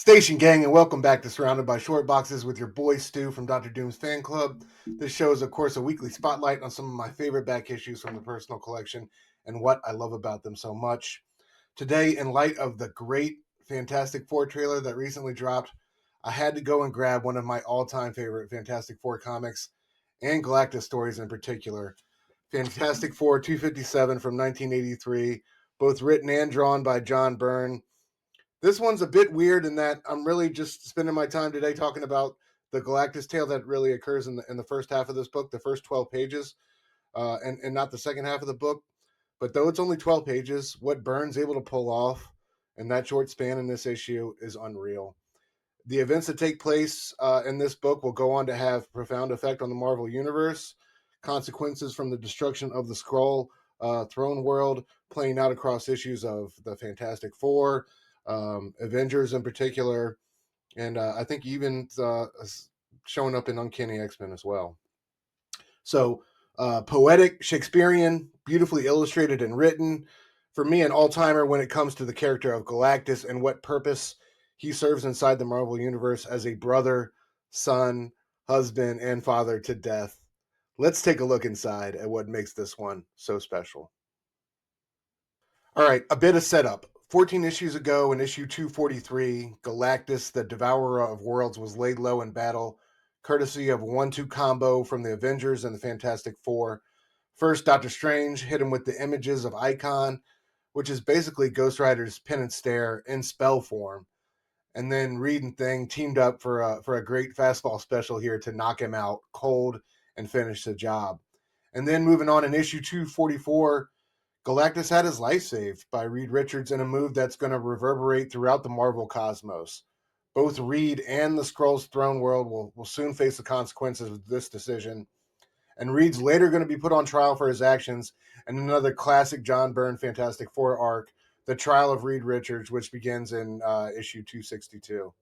Station gang, and welcome back to Surrounded by Short Boxes with your boy Stu from Dr. Doom's Fan Club. This show is, of course, a weekly spotlight on some of my favorite back issues from the personal collection and what I love about them so much. Today, in light of the great Fantastic Four trailer that recently dropped, I had to go and grab one of my all-time favorite Fantastic Four comics and Galactus stories in particular. Fantastic Four 257 from 1983, both written and drawn by John Byrne. This one's a bit weird in that I'm really just spending my time today talking about the Galactus tale that really occurs in the first half of this book, the first 12 pages, and not the second half of the book. But though it's only 12 pages, what Byrne's able to pull off in that short span in this issue is unreal. The events that take place in this book will go on to have profound effect on the Marvel Universe, consequences from the destruction of the Skrull Throneworld playing out across issues of the Fantastic Four, Avengers in particular, and I think even showing up in Uncanny X-Men as well. So, poetic, Shakespearean, beautifully illustrated and written. For me, an all-timer when it comes to the character of Galactus and what purpose he serves inside the Marvel Universe as a brother, son, husband, and father to death. Let's take a look inside at what makes this one so special. All right, a bit of setup. 14 issues ago, in issue 243, Galactus, the Devourer of Worlds, was laid low in battle, courtesy of a 1-2 combo from the Avengers and the Fantastic Four. First, Doctor Strange hit him with the images of Icon, which is basically Ghost Rider's Pen and Stare in spell form. And then Reed and Thing teamed up for a great fastball special here to knock him out cold and finish the job. And then moving on in issue 244, Galactus had his life saved by Reed Richards in a move that's going to reverberate throughout the Marvel cosmos. Both Reed and the Skrull's Throneworld will soon face the consequences of this decision. And Reed's later going to be put on trial for his actions in another classic John Byrne Fantastic Four arc, The Trial of Reed Richards, which begins in issue 262.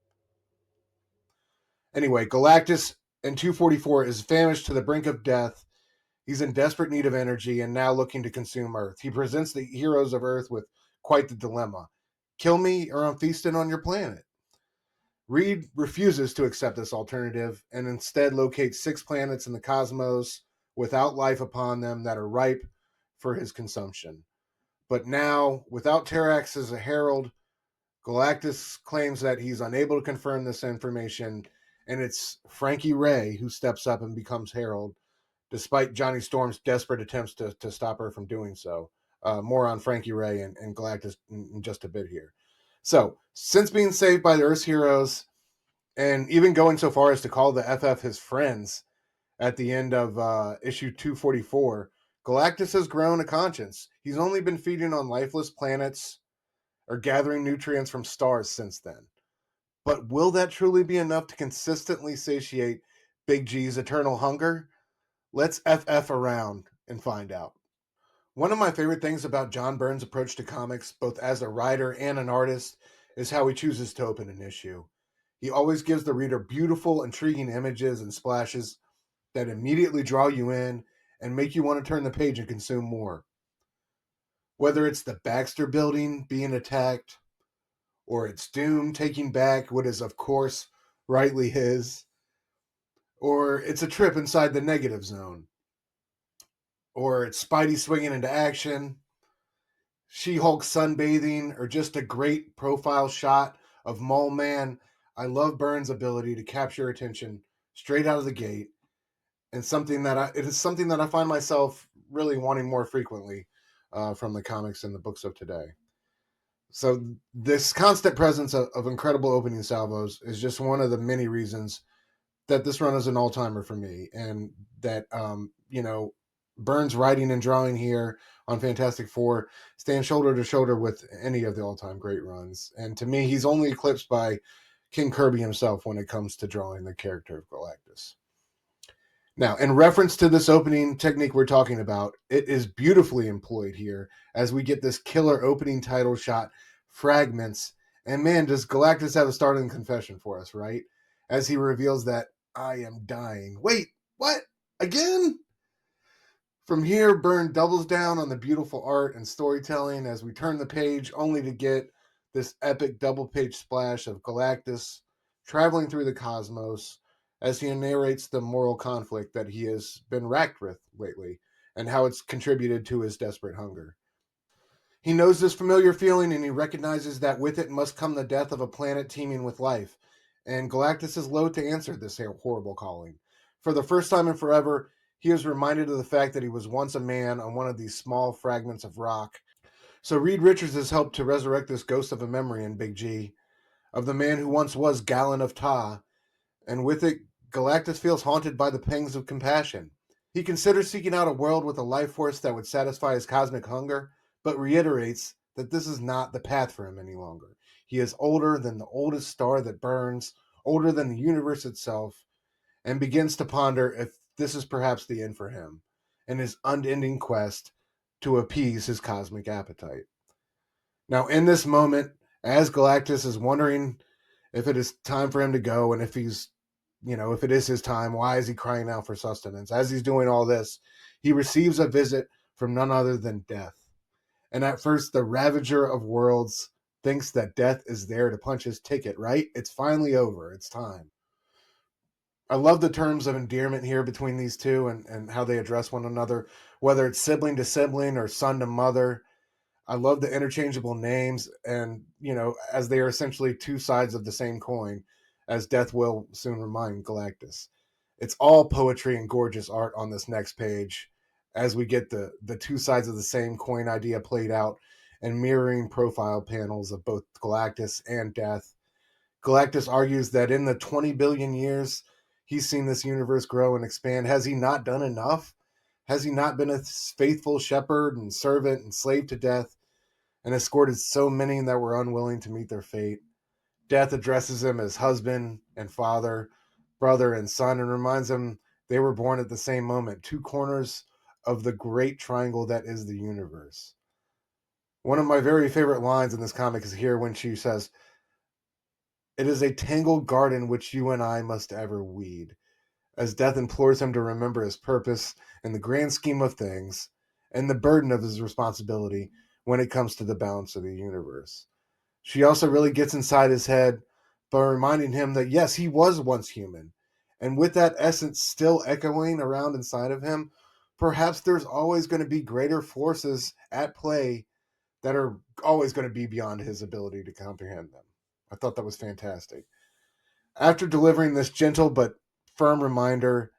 Anyway, Galactus in 244 is famished to the brink of death. He's in desperate need of energy and now looking to consume Earth. He presents the heroes of Earth with quite the dilemma. Kill me or I'm feasting on your planet. Reed refuses to accept this alternative and instead locates 6 planets in the cosmos without life upon them that are ripe for his consumption. But now, without Terrax as a herald, Galactus claims that he's unable to confirm this information, and it's Frankie Raye who steps up and becomes herald, despite Johnny Storm's desperate attempts to stop her from doing so. More on Frankie Raye and Galactus in just a bit here. So, since being saved by the Earth's heroes, and even going so far as to call the FF his friends at the end of issue 244, Galactus has grown a conscience. He's only been feeding on lifeless planets or gathering nutrients from stars since then. But will that truly be enough to consistently satiate Big G's eternal hunger? Let's FF around and find out. One of my favorite things about John Byrne's approach to comics, both as a writer and an artist, is how he chooses to open an issue. He always gives the reader beautiful, intriguing images and splashes that immediately draw you in and make you want to turn the page and consume more. Whether it's the Baxter building being attacked, or it's Doom taking back what is, of course, rightly his, or it's a trip inside the negative zone, or it's Spidey swinging into action, She-Hulk sunbathing, or just a great profile shot of Mole Man. I love Byrne's ability to capture attention straight out of the gate, and it is something that I find myself really wanting more frequently from the comics and the books of today. So this constant presence of incredible opening salvos is just one of the many reasons that this run is an all-timer for me, and that Byrne's writing and drawing here on Fantastic Four stand shoulder to shoulder with any of the all-time great runs. And to me, he's only eclipsed by King Kirby himself when it comes to drawing the character of Galactus. Now, in reference to this opening technique we're talking about, it is beautifully employed here as we get this killer opening title shot, fragments, and man, does Galactus have a startling confession for us, right? As he reveals that I am dying. Wait, what? Again? From here, Byrne doubles down on the beautiful art and storytelling as we turn the page, only to get this epic double-page splash of Galactus traveling through the cosmos as he narrates the moral conflict that he has been racked with lately and how it's contributed to his desperate hunger. He knows this familiar feeling and he recognizes that with it must come the death of a planet teeming with life. And Galactus is loath to answer this horrible calling. For the first time in forever, he is reminded of the fact that he was once a man on one of these small fragments of rock. So Reed Richards has helped to resurrect this ghost of a memory in Big G, of the man who once was Gallon of Ta, and with it, Galactus feels haunted by the pangs of compassion. He considers seeking out a world with a life force that would satisfy his cosmic hunger, but reiterates that this is not the path for him any longer. He is older than the oldest star that burns, older than the universe itself, and begins to ponder if this is perhaps the end for him in his unending quest to appease his cosmic appetite. Now, in this moment, as Galactus is wondering if it is time for him to go and if he's, if it is his time, why is he crying out for sustenance? As he's doing all this, he receives a visit from none other than Death. And at first, the Ravager of Worlds thinks that Death is there to punch his ticket, right? It's finally over. It's time. I love the terms of endearment here between these two and how they address one another, whether it's sibling to sibling or son to mother. I love the interchangeable names, and as they are essentially two sides of the same coin, as Death will soon remind Galactus. It's all poetry and gorgeous art on this next page, as we get the two sides of the same coin idea played out and mirroring profile panels of both Galactus and Death. Galactus argues that in the 20 billion years he's seen this universe grow and expand, has he not done enough? Has he not been a faithful shepherd and servant and slave to Death and escorted so many that were unwilling to meet their fate? Death addresses him as husband and father, brother and son, and reminds him they were born at the same moment, two corners of the great triangle that is the universe. One of my very favorite lines in this comic is here when she says, "It is a tangled garden which you and I must ever weed," as Death implores him to remember his purpose in the grand scheme of things and the burden of his responsibility when it comes to the balance of the universe. She also really gets inside his head by reminding him that, yes, he was once human. And with that essence still echoing around inside of him, perhaps there's always going to be greater forces at play that are always going to be beyond his ability to comprehend them. I thought that was fantastic. After delivering this gentle but firm reminder,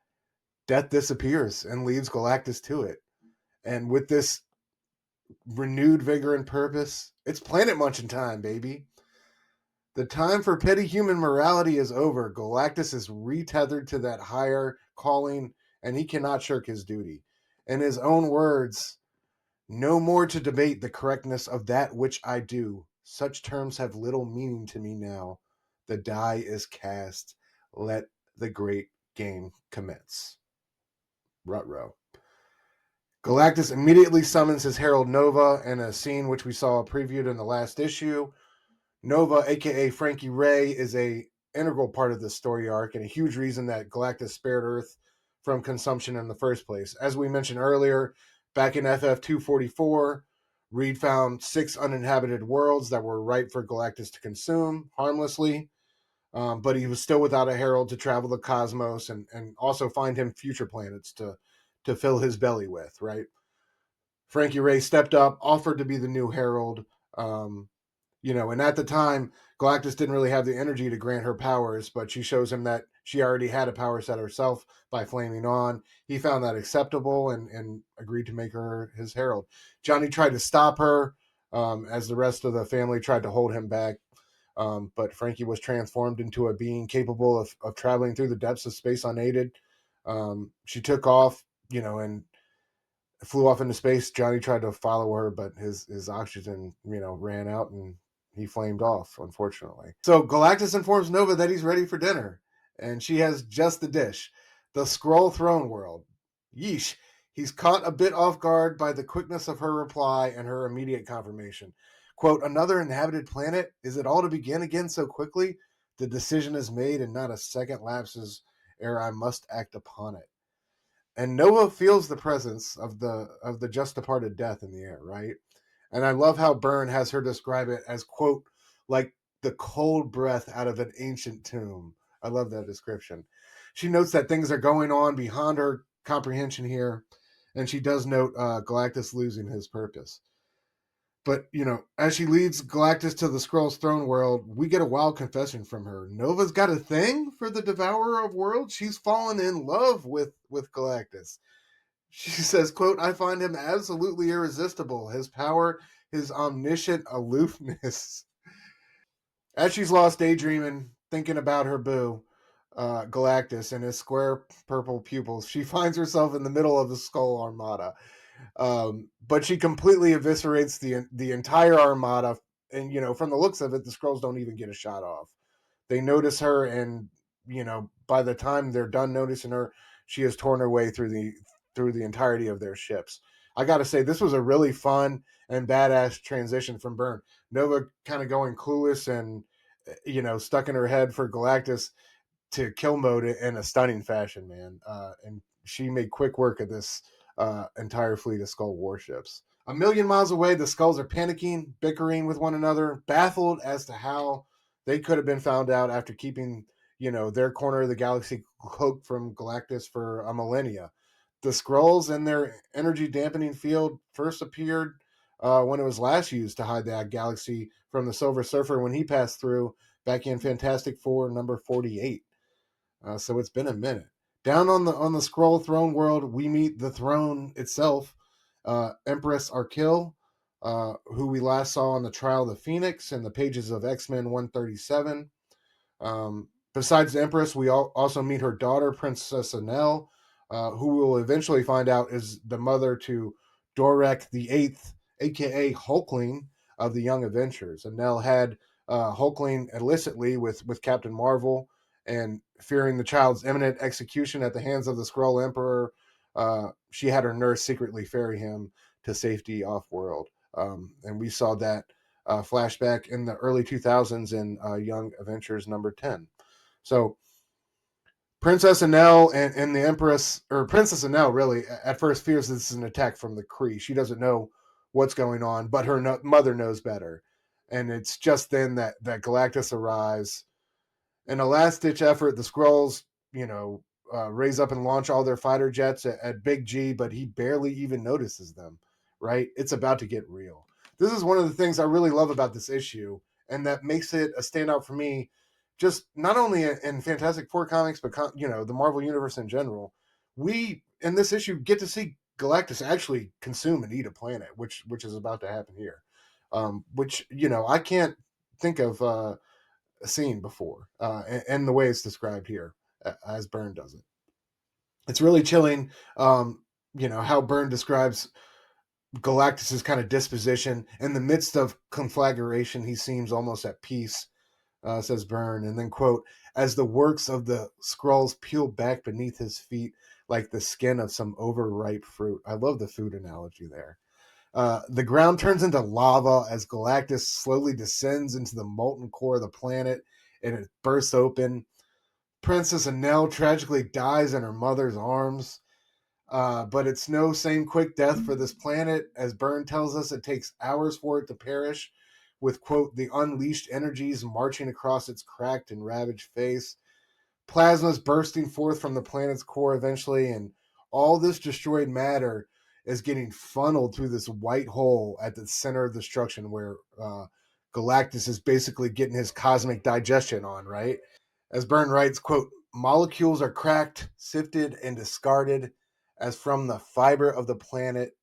Death disappears and leaves Galactus to it. And with this renewed vigor and purpose, it's planet munching time, baby. The time for petty human morality is over. Galactus is retethered to that higher calling, and he cannot shirk his duty. In his own words, "No more to debate the correctness of that which I do. Such terms have little meaning to me now. The die is cast. Let the great game commence." Rutrow. Galactus immediately summons his Herald Nova in a scene which we saw previewed in the last issue. Nova, aka Frankie Raye, is a integral part of this story arc and a huge reason that Galactus spared Earth from consumption in the first place. As we mentioned earlier, back in FF 244, Reed found 6 uninhabited worlds that were ripe for Galactus to consume harmlessly, but he was still without a herald to travel the cosmos and also find him future planets to fill his belly with, right? Frankie Raye stepped up, offered to be the new herald, and at the time, Galactus didn't really have the energy to grant her powers, but she shows him that she already had a power set herself by flaming on. He found that acceptable and agreed to make her his herald. Johnny tried to stop her, as the rest of the family tried to hold him back. But Frankie was transformed into a being capable of traveling through the depths of space unaided. She took off, and flew off into space. Johnny tried to follow her, but his oxygen, ran out and he flamed off, unfortunately. So Galactus informs Nova that he's ready for dinner, and she has just the dish, the Skrull Throneworld. Yeesh. He's caught a bit off guard by the quickness of her reply and her immediate confirmation. Quote, "Another inhabited planet? Is it all to begin again so quickly? The decision is made and not a second lapses ere I must act upon it." And Nova feels the presence of the just departed Death in the air, right? And I love how Byrne has her describe it as, quote, like the cold breath out of an ancient tomb. I love that description. She notes that things are going on beyond her comprehension here, and she does note Galactus losing his purpose. But, as she leads Galactus to the Skrull's throne world, we get a wild confession from her. Nova's got a thing for the Devourer of Worlds. She's fallen in love with Galactus. She says, quote, I find him absolutely irresistible. His power, his omniscient aloofness. As she's lost daydreaming, thinking about her boo, Galactus, and his square purple pupils, she finds herself in the middle of the Skull Armada. But she completely eviscerates the entire armada, and from the looks of it, the Skrulls don't even get a shot off. They notice her, and by the time they're done noticing her, she has torn her way through the entirety of their ships. I got to say, this was a really fun and badass transition from Byrne. Nova kind of going clueless and stuck in her head for Galactus to kill mode in a stunning fashion, man. And she made quick work of this entire fleet of Skull warships. A million miles away, the Skulls are panicking, bickering with one another, baffled as to how they could have been found out after keeping, their corner of the galaxy cloaked from Galactus for a millennia. The Skrulls and their energy dampening field first appeared when it was last used to hide that galaxy from the Silver Surfer when he passed through back in Fantastic Four number 48. So it's been a minute. Down on the Skrull Throneworld, we meet the throne itself, Empress Arkil, who we last saw on the Trial of the Phoenix in the pages of X-Men 137. Besides the Empress, we also meet her daughter, Princess Anel, who we'll eventually find out is the mother to Dorek the Eighth, aka Hulkling of the Young Adventures. Anel had Hulkling illicitly with Captain Marvel, and fearing the child's imminent execution at the hands of the Skrull Emperor, she had her nurse secretly ferry him to safety off world. And we saw that flashback in the early 2000s in Young Adventures number 10. So Princess Anel and the Empress, or Princess Anel, really, at first fears this is an attack from the Kree. She doesn't know what's going on, but her mother knows better. And it's just then that Galactus arrives. In a last-ditch effort, the Skrulls, raise up and launch all their fighter jets at Big G, but he barely even notices them, right? It's about to get real. This is one of the things I really love about this issue, and that makes it a standout for me, just not only in Fantastic Four comics, but, the Marvel Universe in general. We, in this issue, get to see Galactus actually consume and eat a planet, which is about to happen here. Which, I can't think of seen before, and the way it's described here, as Byrne does it. It's really chilling, how Byrne describes Galactus's kind of disposition. In the midst of conflagration, he seems almost at peace, says Byrne. And then, quote, as the works of the Skrulls peel back beneath his feet like the skin of some overripe fruit. I love the food analogy there. The ground turns into lava as Galactus slowly descends into the molten core of the planet, and it bursts open. Princess Anel tragically dies in her mother's arms, but it's no same quick death for this planet. As Byrne tells us, it takes hours for it to perish, with, quote, the unleashed energies marching across its cracked and ravaged face. Plasma's bursting forth from the planet's core eventually, and all this destroyed matter is getting funneled through this white hole at the center of destruction where Galactus is basically getting his cosmic digestion on, right? As Byrne writes, quote, molecules are cracked, sifted, and discarded as from the fiber of the planet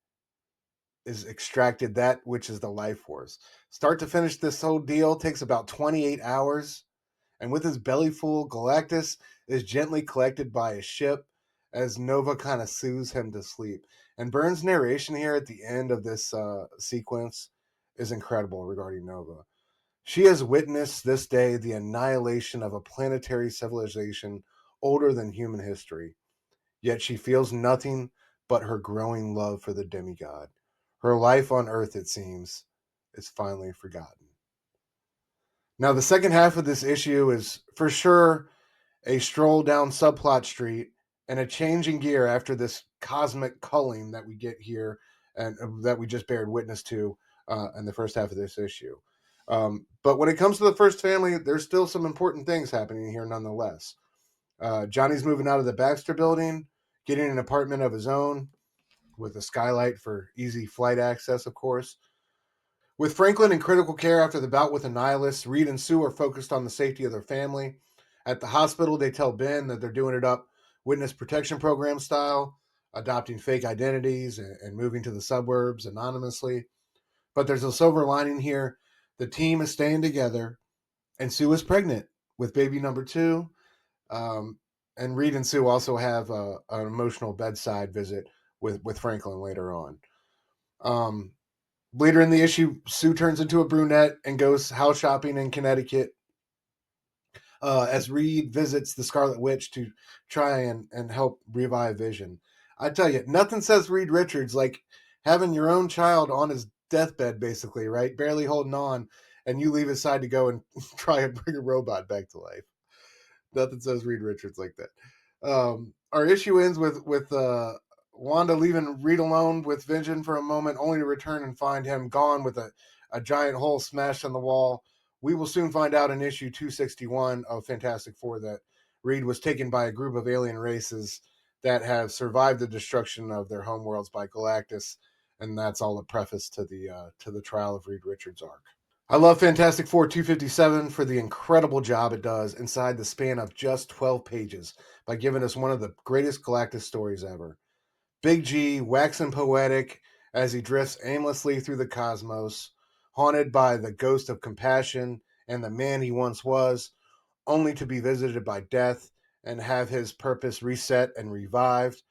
is extracted that which is the life force. Start to finish, this whole deal takes about 28 hours. And with his belly full, Galactus is gently collected by a ship as Nova kind of soothes him to sleep. And Byrne's narration here at the end of this sequence is incredible regarding Nova. She has witnessed this day the annihilation of a planetary civilization older than human history. Yet she feels nothing but her growing love for the demigod. Her life on Earth, it seems, is finally forgotten. Now, the second half of this issue is for sure a stroll down subplot street and a change in gear after this cosmic culling that we get here and that we just bared witness to in the first half of this issue. But when it comes to the first family, there's still some important things happening here nonetheless. Johnny's moving out of the Baxter building, getting an apartment of his own with a skylight for easy flight access, of course. With Franklin in critical care after the bout with Annihilus, Reed and Sue are focused on the safety of their family. At the hospital, they tell Ben that they're doing it up witness protection program style, adopting fake identities and moving to the suburbs anonymously. But there's a silver lining here. The team is staying together, and Sue is pregnant with baby number 2. Um, and Reed and Sue also have an emotional bedside visit with Franklin later on. Um, Later in the issue, Sue turns into a brunette and goes house shopping in Connecticut as Reed visits the Scarlet Witch to try and help revive Vision. I tell you, nothing says Reed Richards like having your own child on his deathbed, basically, right? Barely holding on, and you leave his side to go and try and bring a robot back to life. Nothing says Reed Richards like that. Our issue ends with Wanda leaving Reed alone with Vision for a moment, only to return and find him gone with a giant hole smashed in the wall. We will soon find out in issue 261 of Fantastic Four that Reed was taken by a group of alien races that have survived the destruction of their homeworlds by Galactus, and that's all a preface to the trial of Reed Richards' arc. I love Fantastic Four 257 for the incredible job it does inside the span of just 12 pages by giving us one of the greatest Galactus stories ever. Big G, waxing poetic as he drifts aimlessly through the cosmos, haunted by the ghost of compassion and the man he once was, only to be visited by death and have his purpose reset and revived.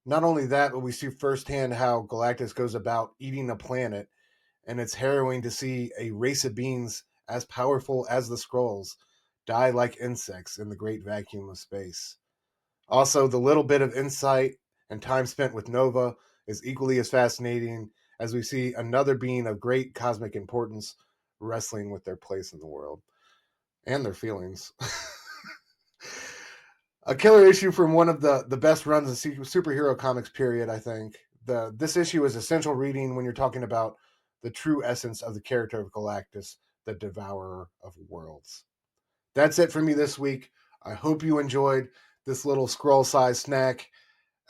Not only that, but we see firsthand how Galactus goes about eating a planet, and it's harrowing to see a race of beings as powerful as the Skrulls die like insects in the great vacuum of space. Also, the little bit of insight and time spent with Nova is equally as fascinating as we see another being of great cosmic importance wrestling with their place in the world and their feelings. A killer issue from one of the best runs of superhero comics, period, I think. This issue is essential reading when you're talking about the true essence of the character of Galactus, the devourer of worlds. That's it for me this week. I hope you enjoyed this little scroll-sized snack.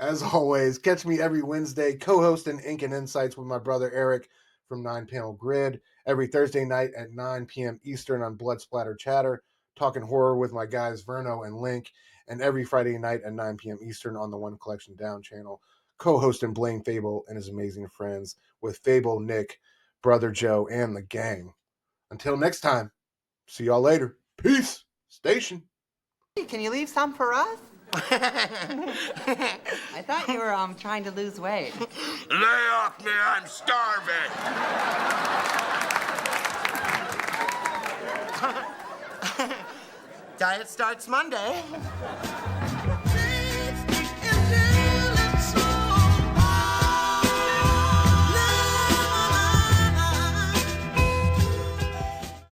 As always, catch me every Wednesday co-hosting Ink and Insights with my brother Eric from 9 Panel Grid, every Thursday night at 9 p.m. Eastern on Blood Splatter Chatter, talking horror with my guys Verno and Link, and every Friday night at 9 p.m. Eastern on the One Collection Down channel, co-hosting Blaine Fable and his amazing friends with Fable, Nick, Brother Joe, and the gang. Until next time, see y'all later. Peace. Station. Can you leave some for us? I thought you were trying to lose weight. Lay off me, I'm starving. Diet starts Monday.